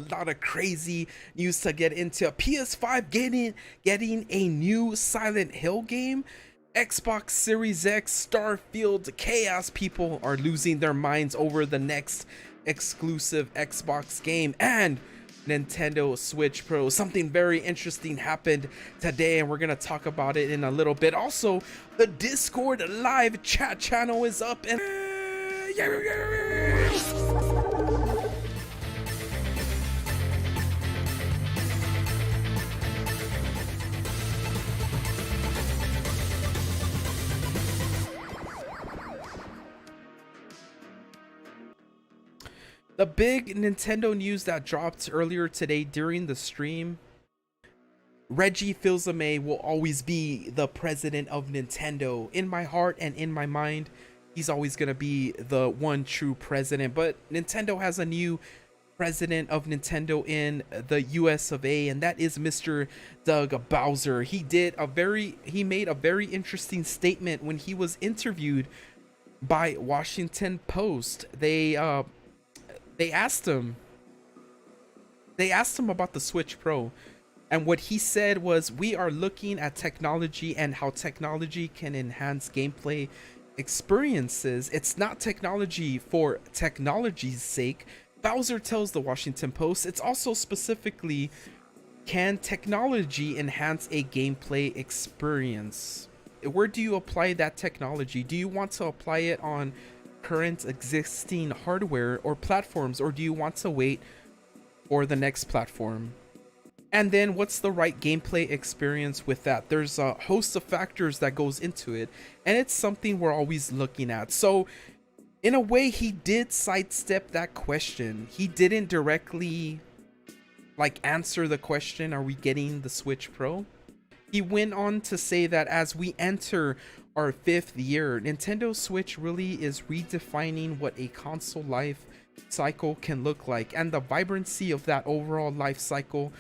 A lot of crazy news to get into. PS5 getting a new Silent Hill game. Xbox Series X, Starfield, Chaos. People are losing their minds over the next exclusive Xbox game, and Nintendo Switch Pro. Something very interesting happened today, and we're gonna talk about it in a little bit. Also, the Discord live chat channel is up, and the big Nintendo news that dropped earlier today during the stream. Reggie Fils-Aimé will always be the president of Nintendo. In my heart and in my mind, he's always going to be the one true president. But Nintendo has a new president of Nintendo in the US of A, and that is Mr. Doug Bowser. He made a very interesting statement when he was interviewed by Washington Post. They asked him about the Switch Pro, and what he said was, we are looking at technology and how technology can enhance gameplay experiences. It's not technology for technology's sake. Bowser tells the Washington Post it's also specifically, can technology enhance a gameplay experience? Where do you apply that technology? Do you want to apply it on current existing hardware or platforms, or do you want to wait for the next platform? And then what's the right gameplay experience with that? There's a host of factors that goes into it, and it's something we're always looking at. So in a way, he did sidestep that question. He didn't directly answer the question, are we getting the Switch Pro? He went on to say that as we enter our 5th year, Nintendo Switch really is redefining what a console life cycle can look like, and the vibrancy of that overall life cycle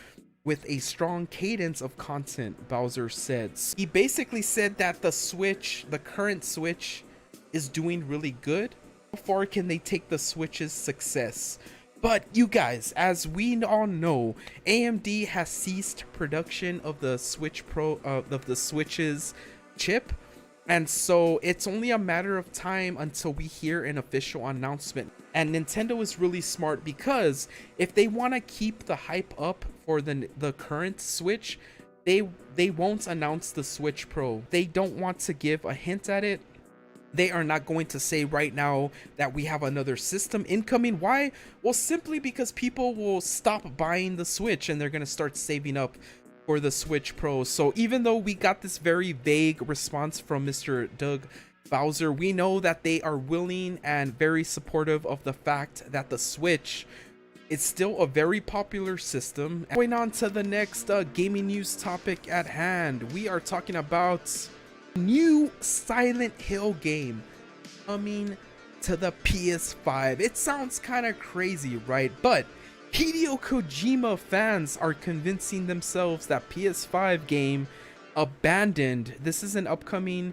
with a strong cadence of content, Bowser said. He basically said that the current Switch is doing really good. How far can they take the Switch's success? But you guys, as we all know, AMD has ceased production of the Switch Pro, of the Switch's chip, and so it's only a matter of time until we hear an official announcement. And Nintendo is really smart, because if they want to keep the hype up for the current Switch, they won't announce the Switch Pro. They don't want to give a hint at it. They are not going to say right now that we have another system incoming. Why? Well, simply because people will stop buying the Switch and they're going to start saving up for the Switch Pro. So even though we got this very vague response from Mr. Doug Bowser, we know that they are willing and very supportive of the fact that the Switch is still a very popular system. Going on to the next gaming news topic at hand, we are talking about new Silent Hill game coming to the PS5. It sounds kind of crazy, right? But Hideo Kojima fans are convincing themselves that PS5 game Abandoned, this is an upcoming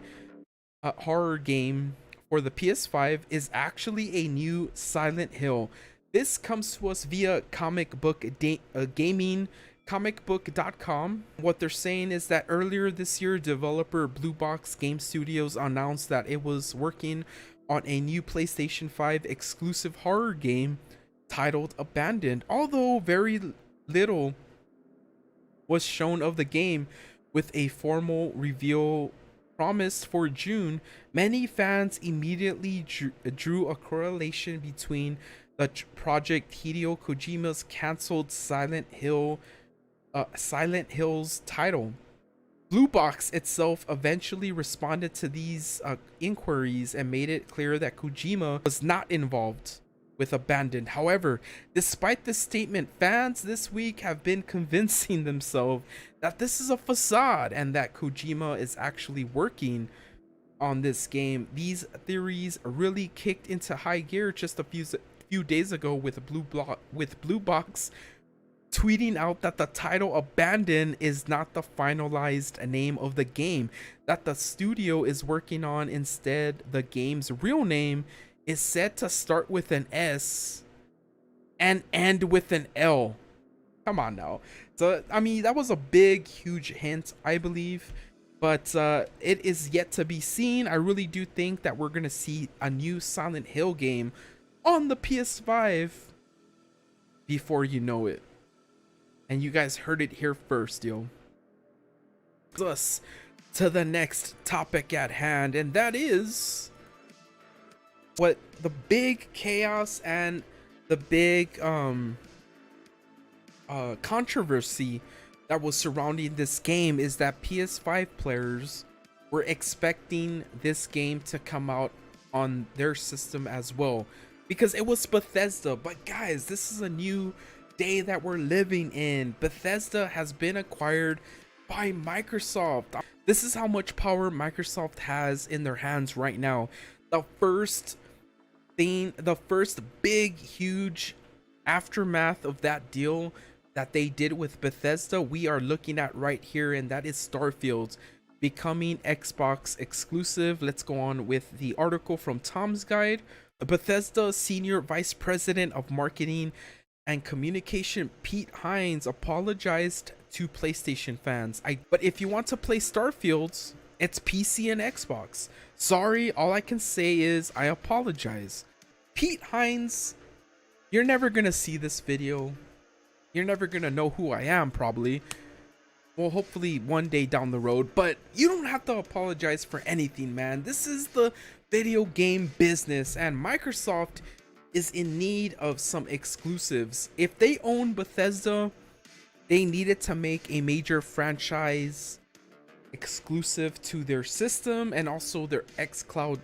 horror game for the PS5, is actually a new Silent Hill. This comes to us via comicbook.com. What they're saying is that earlier this year, developer Blue Box Game Studios announced that it was working on a new PlayStation 5 exclusive horror game titled Abandoned. Although very little was shown of the game, with a formal reveal promised for June, many fans immediately drew a correlation between the project Hideo Kojima's cancelled Silent Hill's title. Blue Box itself eventually responded to these inquiries and made it clear that Kojima was not involved with Abandoned. However, despite this statement, fans this week have been convincing themselves that this is a facade and that Kojima is actually working on this game. These theories really kicked into high gear just a few days ago with Blue Box tweeting out that the title Abandon is not the finalized name of the game that the studio is working on. Instead, the game's real name is said to start with an S and end with an L. Come on now. So I mean, that was a big, huge hint, I believe, but it is yet to be seen. I really do think that we're gonna see a new Silent Hill game on the PS5 before you know it. And you guys heard it here first, yo. Us to the next topic at hand, and that is what the big chaos and the big controversy that was surrounding this game is that PS5 players were expecting this game to come out on their system as well, because it was Bethesda. But guys, this is a new day that we're living in. Bethesda has been acquired by Microsoft. This is how much power Microsoft has in their hands right now. The first big, huge aftermath of that deal that they did with Bethesda, we are looking at right here, and that is Starfield becoming Xbox exclusive. Let's go on with the article from Tom's Guide. Bethesda Senior Vice President of Marketing and Communication Pete Hines apologized to PlayStation fans. But if you want to play Starfield, it's PC and Xbox. Sorry, all I can say is I apologize. Pete Hines, you're never gonna see this video. You're never gonna know who I am, probably. Well, hopefully one day down the road, but you don't have to apologize for anything, man. This is the video game business, and Microsoft is in need of some exclusives. If they own Bethesda, they needed to make a major franchise exclusive to their system and also their xCloud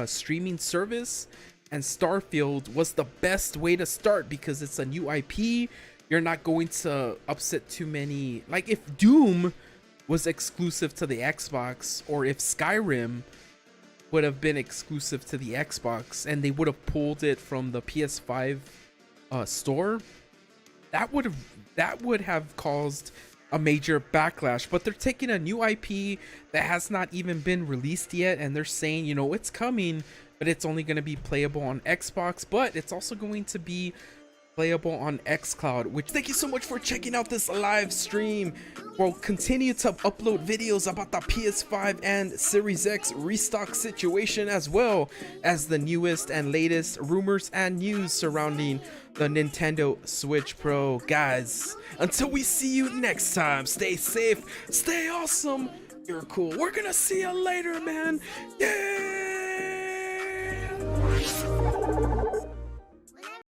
streaming service, and Starfield was the best way to start because it's a new IP. You're not going to upset too many. Like if Doom was exclusive to the Xbox, or if Skyrim would have been exclusive to the Xbox and they would have pulled it from the PS5 store, that would have caused a major backlash. But they're taking a new IP that has not even been released yet, and they're saying, you know, it's coming, but it's only going to be playable on Xbox, but it's also going to be playable on xCloud. Which, thank you so much for checking out this live stream. We'll continue to upload videos about the PS5 and Series X restock situation, as well as the newest and latest rumors and news surrounding the Nintendo Switch Pro. Guys, until we see you next time, stay safe, stay awesome, you're cool. We're gonna see you later, man. Yeah.